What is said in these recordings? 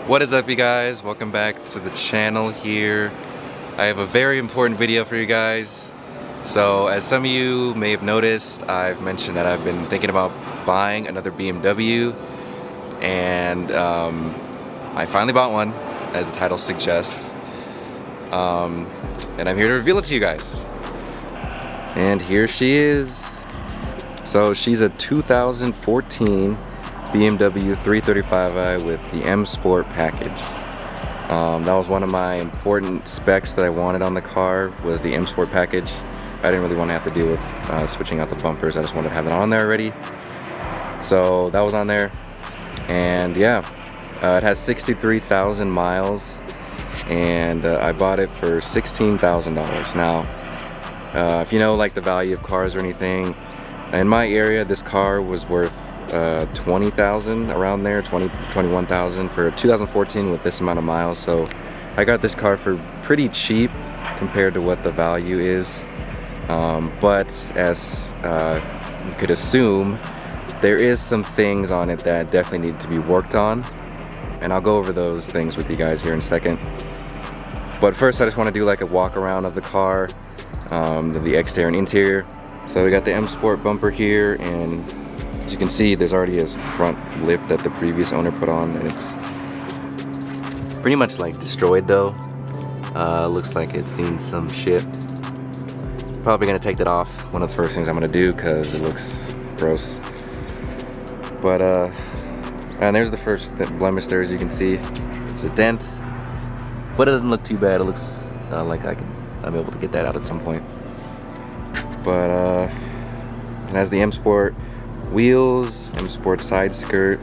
What is up, you guys? Welcome back to the channel here. I have a very important video for you guys. So as some of you may have noticed, I've mentioned that I've been thinking about buying another BMW, and I finally bought one, as the title suggests. And I'm here to reveal it to you guys. And here she is. So she's a 2014 BMW 335i with the M Sport package. That was one of my important specs that I wanted on the car, was the M Sport package. I didn't really want to have to deal with switching out the bumpers. I just wanted to have it on there already. So that was on there. And yeah, it has 63,000 miles, and I bought it for $16,000. Now, if you know like the value of cars or anything, in my area this car was worth 20,000, around there, 21,000 for 2014 with this amount of miles. So I got this car for pretty cheap compared to what the value is. But as you could assume, there is some things on it that definitely need to be worked on, and I'll go over those things with you guys here in a second. But first I just want to do like a walk around of the car, the exterior and interior. So we got the M Sport bumper here, and as you can see, there's already a front lip that the previous owner put on, and it's pretty much like destroyed though. Looks like it's seen some shit. Probably gonna take that off. One of the first things I'm gonna do because it looks gross. But and there's the first blemish there, as you can see. There's a dent, but it doesn't look too bad. It looks like I'm able to get that out at some point. But it has the M Sport wheels, M Sport side skirt,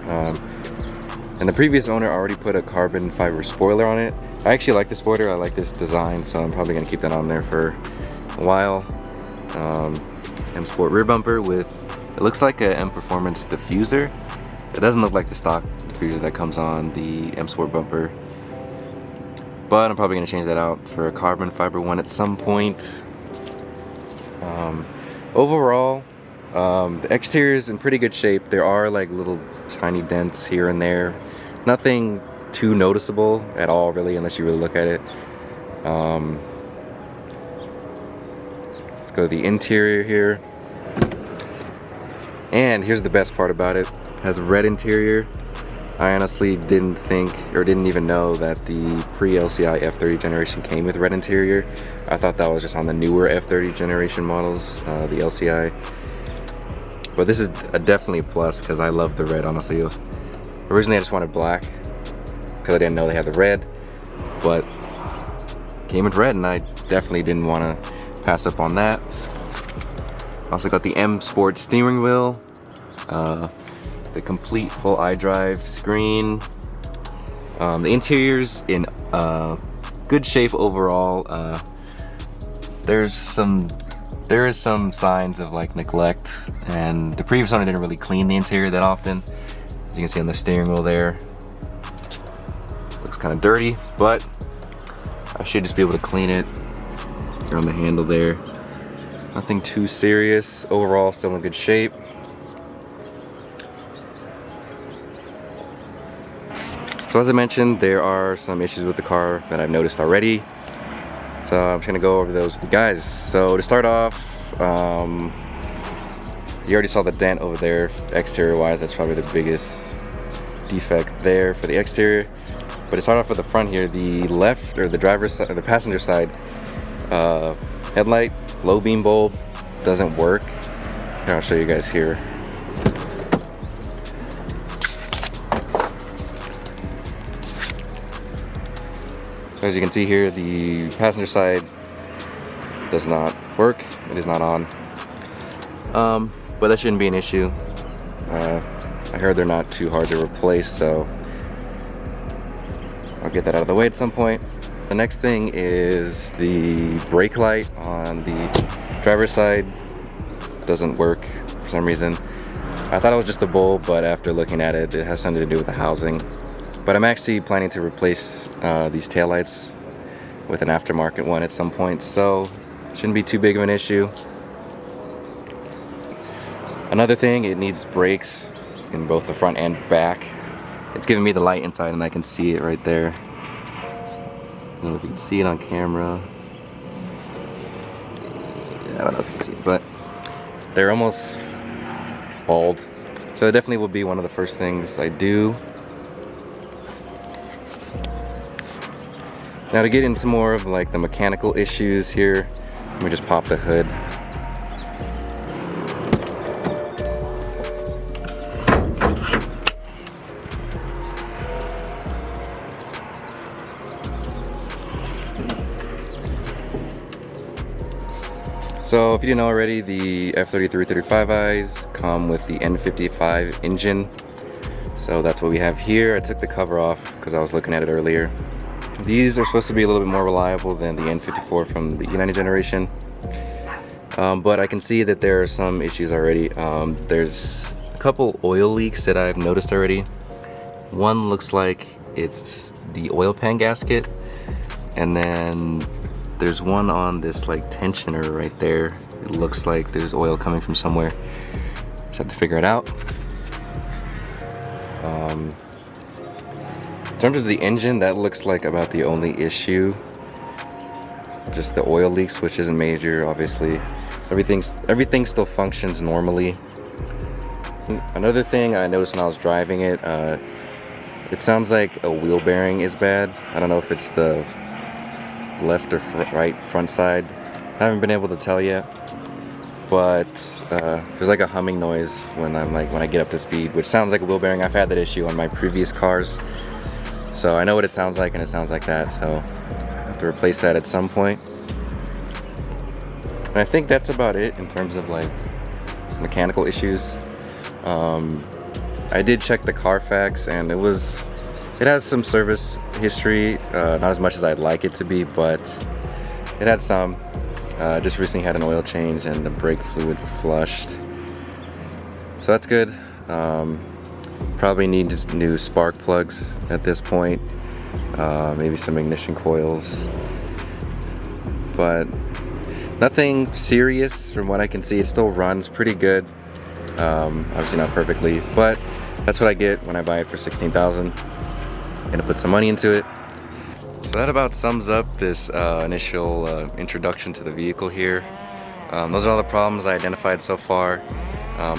and the previous owner already put a carbon fiber spoiler on it. I actually like the spoiler. I like this design, so I'm probably gonna keep that on there for a while. M Sport rear bumper with, it looks like a M Performance diffuser. It doesn't look like the stock diffuser that comes on the M Sport bumper, but I'm probably gonna change that out for a carbon fiber one at some point. Overall, the exterior is in pretty good shape. There are like little tiny dents here and there. Nothing too noticeable at all, really, unless you really look at it. Let's go to the interior here. And here's the best part about it. It has a red interior. I honestly didn't think, or didn't even know, that the pre-LCI F30 generation came with red interior. I thought that was just on the newer F30 generation models, the LCI. But this is definitely a plus because I love the red, honestly. Originally I just wanted black because I didn't know they had the red, but came with red, and I definitely didn't want to pass up on that. Also got the M Sport steering wheel, the complete full iDrive screen. The interior's in good shape overall. There is some signs of like neglect, and the previous owner didn't really clean the interior that often. As you can see on the steering wheel there, looks kind of dirty, but I should just be able to clean it. On the handle there, nothing too serious. Overall, still in good shape. So as I mentioned, there are some issues with the car that I've noticed already. So I'm just gonna go over those with you guys. So to start off, you already saw the dent over there, exterior wise. That's probably the biggest defect there for the exterior. But to start off with the front here, the left, or the driver's side, or the passenger side headlight, low beam bulb, doesn't work. Here, I'll show you guys here. So as you can see here, the passenger side does not work. It is not on. But that shouldn't be an issue. I heard they're not too hard to replace, so I'll get that out of the way at some point. The next thing is the brake light on the driver's side doesn't work for some reason. I thought it was just the bulb, but after looking at it, it has something to do with the housing. But I'm actually planning to replace these taillights with an aftermarket one at some point, so shouldn't be too big of an issue. Another thing, it needs brakes in both the front and back. It's giving me the light inside and I can see it right there. I don't know if you can see it on camera. I don't know if you can see it, but they're almost bald. So it definitely will be one of the first things I do. Now to get into more of like the mechanical issues here, let me just pop the hood. So if you didn't know already, the F3335Is come with the N55 engine. So that's what we have here. I took the cover off because I was looking at it earlier. These are supposed to be a little bit more reliable than the N54 from the E90 generation. But I can see that there are some issues already. There's a couple oil leaks that I've noticed already. One looks like it's the oil pan gasket, and then there's one on this like tensioner right there. It looks like there's oil coming from somewhere. Just have to figure it out. In terms of the engine, that looks like about the only issue. Just the oil leaks, which isn't major, obviously. Everything still functions normally. Another thing I noticed when I was driving it, it sounds like a wheel bearing is bad. I don't know if it's the left or right front side. I haven't been able to tell yet, but there's like a humming noise when I get up to speed, which sounds like a wheel bearing. I've had that issue on my previous cars, so I know what it sounds like, and it sounds like that. So I have to replace that at some point. And I think that's about it in terms of like mechanical issues. I did check the Carfax, and it has some service history, not as much as I'd like it to be, but it had some. Just recently had an oil change and the brake fluid flushed, so that's good. Probably need just new spark plugs at this point, maybe some ignition coils, but nothing serious from what I can see. It still runs pretty good, obviously not perfectly, but that's what I get when I buy it for $16,000. Gonna put some money into it. So that about sums up this initial introduction to the vehicle here. Those are all the problems I identified so far. I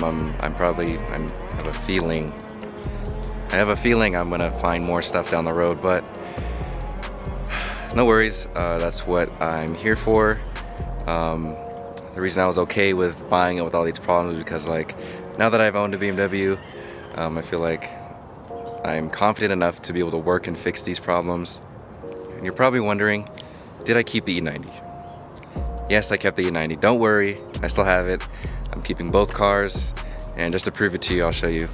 have a feeling I'm gonna find more stuff down the road, but no worries. That's what I'm here for. The reason I was okay with buying it with all these problems is because, like, now that I've owned a BMW, I feel like I'm confident enough to be able to work and fix these problems. And you're probably wondering, did I keep the E90? Yes, I kept the E90. Don't worry, I still have it. I'm keeping both cars, and just to prove it to you, I'll show you.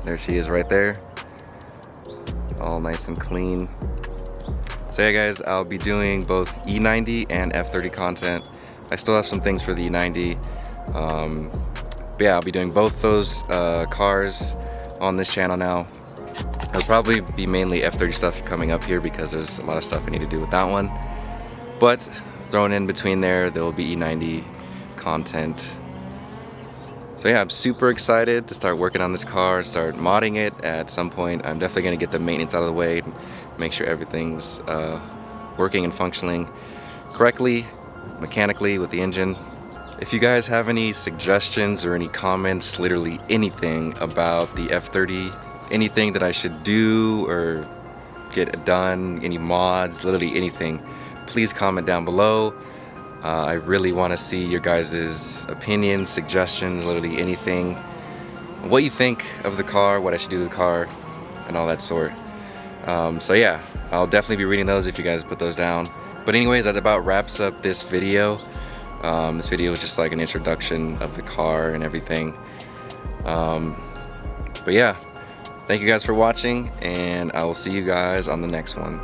There she is right there, all nice and clean. So yeah guys, I'll be doing both E90 and F30 content. I still have some things for the E90. But yeah, I'll be doing both those cars on this channel now. There'll probably be mainly F30 stuff coming up here because there's a lot of stuff I need to do with that one. But thrown in between there will be E90 content. So yeah, I'm super excited to start working on this car, start modding it at some point. I'm definitely gonna get the maintenance out of the way, make sure everything's working and functioning correctly, mechanically with the engine. If you guys have any suggestions or any comments, literally anything about the F30, anything that I should do or get done, any mods, literally anything, please comment down below. I really want to see your guys' opinions, suggestions, literally anything. What you think of the car, what I should do to the car, and all that sort. So yeah, I'll definitely be reading those if you guys put those down. But anyways, that about wraps up this video. This video is just like an introduction of the car and everything. But yeah, thank you guys for watching, and I will see you guys on the next one.